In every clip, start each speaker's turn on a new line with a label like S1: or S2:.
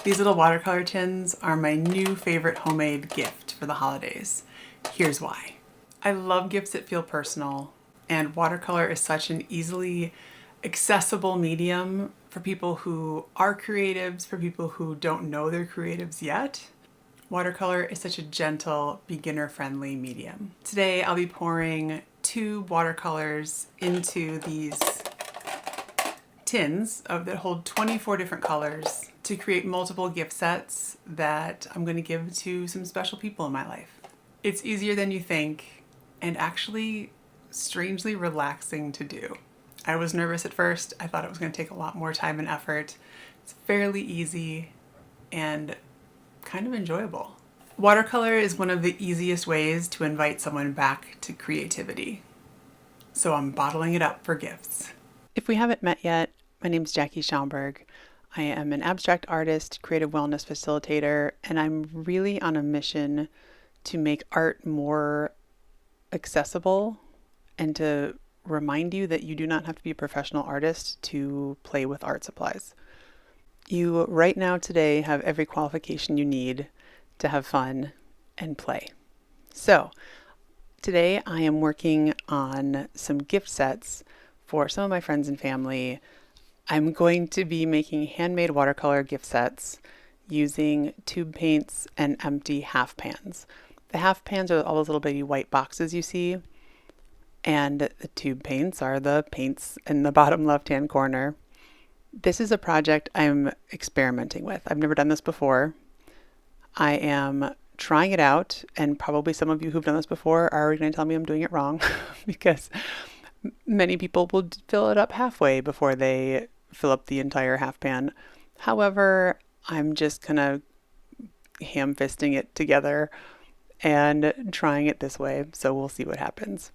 S1: These little watercolor tins are my new favorite homemade gift for the holidays. Here's why. I love gifts that feel personal, and watercolor is such an easily accessible medium for people who are creatives, for people who don't know they're creatives yet. Watercolor is such a gentle, beginner-friendly medium. Today I'll be pouring 2 watercolors into these tins that hold 24 different colors to create multiple gift sets that I'm going to give to some special people in my life. It's easier than you think and actually strangely relaxing to do. I was nervous at first. I thought it was going to take a lot more time and effort. It's fairly easy and kind of enjoyable. Watercolor is one of the easiest ways to invite someone back to creativity. So I'm bottling it up for gifts. If we haven't met yet, my name is Jackie Schomburg. I am an abstract artist, creative wellness facilitator, and I'm really on a mission to make art more accessible and to remind you that you do not have to be a professional artist to play with art supplies. You right now today have every qualification you need to have fun and play. So today I am working on some gift sets for some of my friends and family. I'm going to be making handmade watercolor gift sets using tube paints and empty half pans. The half pans are all those little baby white boxes you see, and the tube paints are the paints in the bottom left-hand corner. This is a project I'm experimenting with. I've never done this before. I am trying it out, and probably some of you who've done this before are already going to tell me I'm doing it wrong because many people will fill it up halfway before they fill up the entire half pan. However, I'm just kind of ham-fisting it together and trying it this way, so we'll see what happens.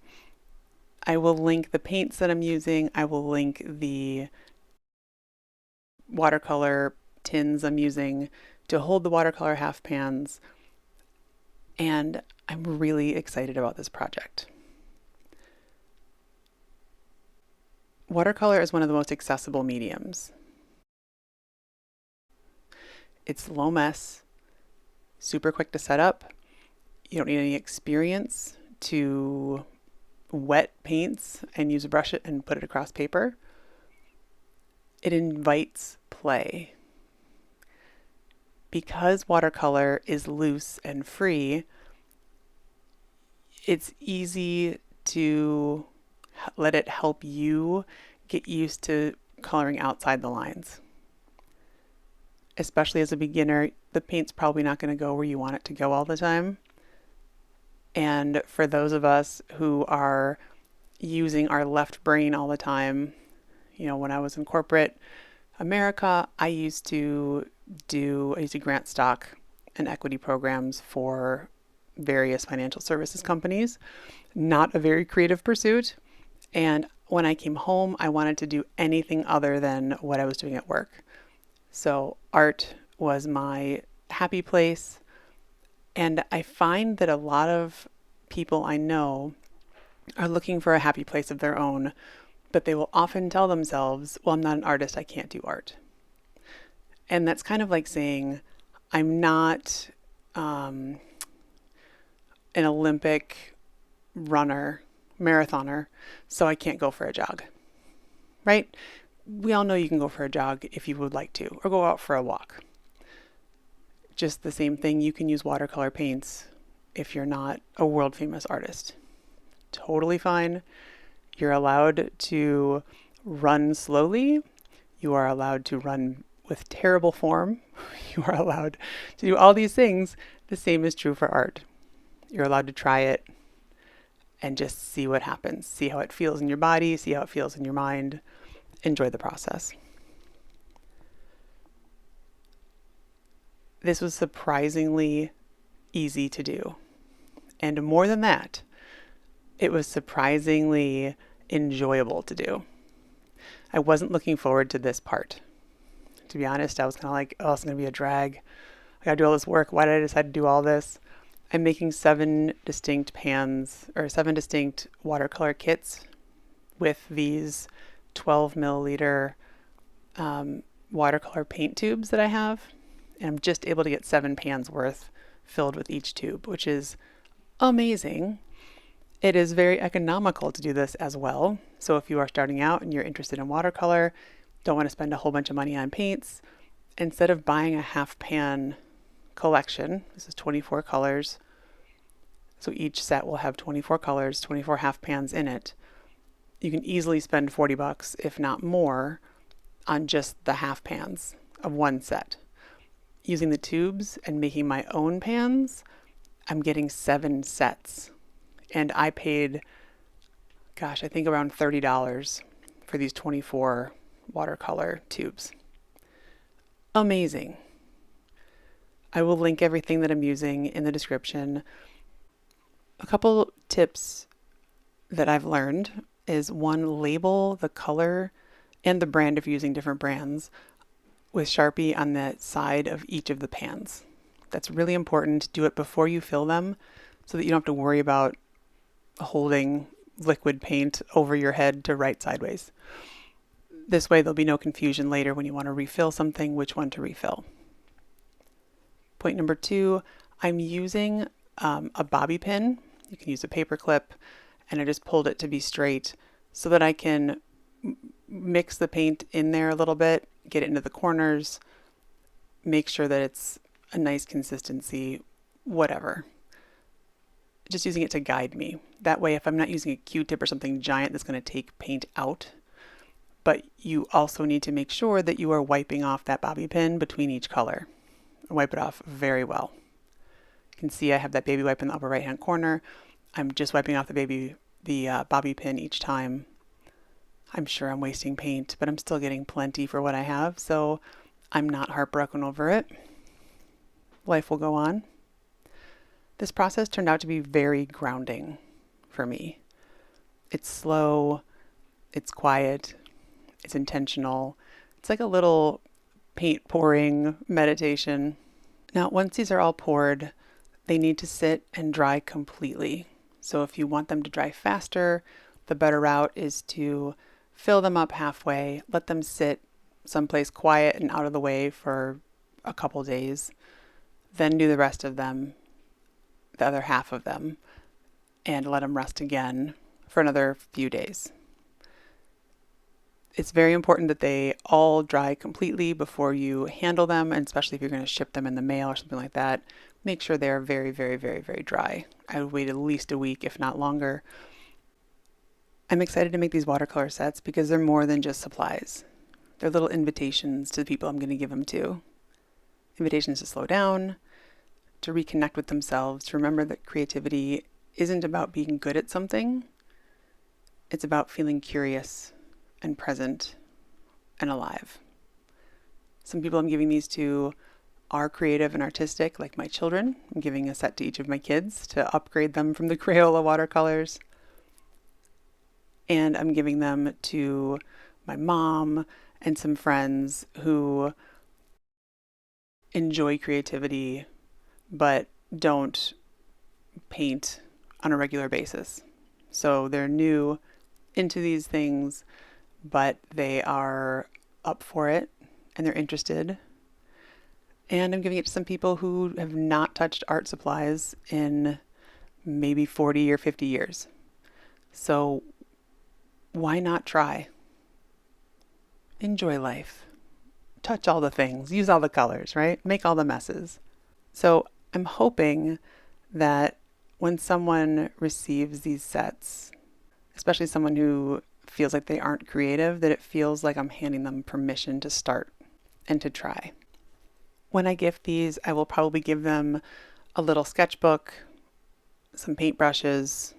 S1: I will link the paints that I'm using. I will link the watercolor tins I'm using to hold the watercolor half pans, and I'm really excited about this project. Watercolor is one of the most accessible mediums. It's low mess, super quick to set up. You don't need any experience to wet paints and use a brush and put it across paper. It invites play. Because watercolor is loose and free, it's easy to let it help you get used to coloring outside the lines. Especially as a beginner, the paint's probably not going to go where you want it to go all the time. And for those of us who are using our left brain all the time, when I was in corporate America, I used to grant stock and equity programs for various financial services companies. Not a very creative pursuit. And when I came home, I wanted to do anything other than what I was doing at work. So art was my happy place. And I find that a lot of people I know are looking for a happy place of their own, but they will often tell themselves, well, I'm not an artist, I can't do art. And that's kind of like saying, I'm not an Olympic runner, marathoner, so I can't go for a jog, right? We all know you can go for a jog if you would like to, or go out for a walk. Just the same thing, you can use watercolor paints if you're not a world famous artist. Totally fine. You're allowed to run slowly. You are allowed to run with terrible form. You are allowed to do all these things. The same is true for art. You're allowed to try it and just see what happens. See how it feels in your body, see how it feels in your mind. Enjoy the process. This was surprisingly easy to do. And more than that, it was surprisingly enjoyable to do. I wasn't looking forward to this part. To be honest, I was kind of like, oh, it's going to be a drag. I got to do all this work. Why did I decide to do all this? I'm making 7 distinct pans or 7 distinct watercolor kits with these 12 milliliter watercolor paint tubes that I have. And I'm just able to get 7 pans worth filled with each tube, which is amazing. It is very economical to do this as well. So if you are starting out and you're interested in watercolor, don't want to spend a whole bunch of money on paints, instead of buying a half pan collection, this is 24 colors. So each set will have 24 colors, 24 half pans in it. You can easily spend 40 bucks, if not more, on just the half pans of one set. Using the tubes and making my own pans, I'm getting 7 sets. And I paid, gosh, I think around $30 for these 24 watercolor tubes. Amazing. I will link everything that I'm using in the description. A couple tips that I've learned is, one, label the color and the brand if you're using different brands with Sharpie on the side of each of the pans. That's really important. Do it before you fill them so that you don't have to worry about holding liquid paint over your head to write sideways. This way there'll be no confusion later when you want to refill something, which one to refill. Point number 2, I'm using a bobby pin. You can use a paper clip, and I just pulled it to be straight so that I can mix the paint in there a little bit, get it into the corners, make sure that it's a nice consistency, whatever. Just using it to guide me. That way, if I'm not using a Q-tip or something giant that's going to take paint out, but you also need to make sure that you are wiping off that bobby pin between each color. Wipe it off very well. You can see I have that baby wipe in the upper right hand corner. I'm just wiping off the bobby pin each time. I'm sure I'm wasting paint, but I'm still getting plenty for what I have, so I'm not heartbroken over it. Life will go on. This process turned out to be very grounding for me. It's slow, it's quiet, it's intentional. It's like a little paint pouring meditation. Now, once these are all poured, they need to sit and dry completely. So if you want them to dry faster, the better route is to fill them up halfway, let them sit someplace quiet and out of the way for a couple days, then do the rest of them, the other half of them, and let them rest again for another few days. It's very important that they all dry completely before you handle them, and especially if you're going to ship them in the mail or something like that, make sure they're very, very, very, very dry. I would wait at least a week, if not longer. I'm excited to make these watercolor sets because they're more than just supplies. They're little invitations to the people I'm going to give them to. Invitations to slow down, to reconnect with themselves, to remember that creativity isn't about being good at something. It's about feeling curious and present and alive. Some people I'm giving these to are creative and artistic, like my children. I'm giving a set to each of my kids to upgrade them from the Crayola watercolors. And I'm giving them to my mom and some friends who enjoy creativity but don't paint on a regular basis. So they're new into these things, but they are up for it and they're interested. And I'm giving it to some people who have not touched art supplies in maybe 40 or 50 years. So why not try? Enjoy life. Touch all the things. Use all the colors, right? Make all the messes. So I'm hoping that when someone receives these sets, especially someone who feels like they aren't creative, that it feels like I'm handing them permission to start and to try. When I gift these, I will probably give them a little sketchbook, some paintbrushes,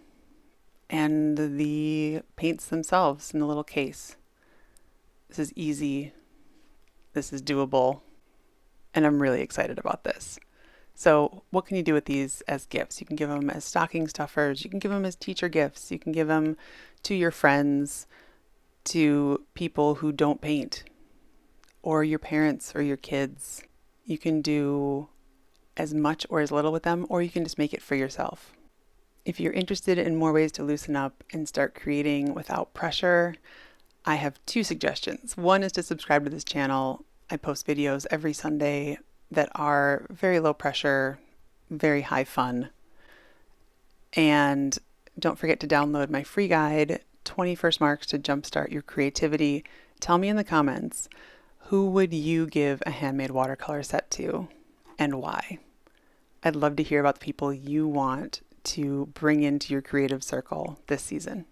S1: and the paints themselves in a little case. This is easy. This is doable. And I'm really excited about this. So what can you do with these as gifts? You can give them as stocking stuffers. You can give them as teacher gifts. You can give them to your friends, to people who don't paint, or your parents or your kids. You can do as much or as little with them, or you can just make it for yourself. If you're interested in more ways to loosen up and start creating without pressure, I have 2 suggestions. One is to subscribe to this channel. I post videos every Sunday that are very low pressure, very high fun. And don't forget to download my free guide, 21st Marks to Jumpstart Your Creativity. Tell me in the comments, who would you give a handmade watercolor set to and why? I'd love to hear about the people you want to bring into your creative circle this season.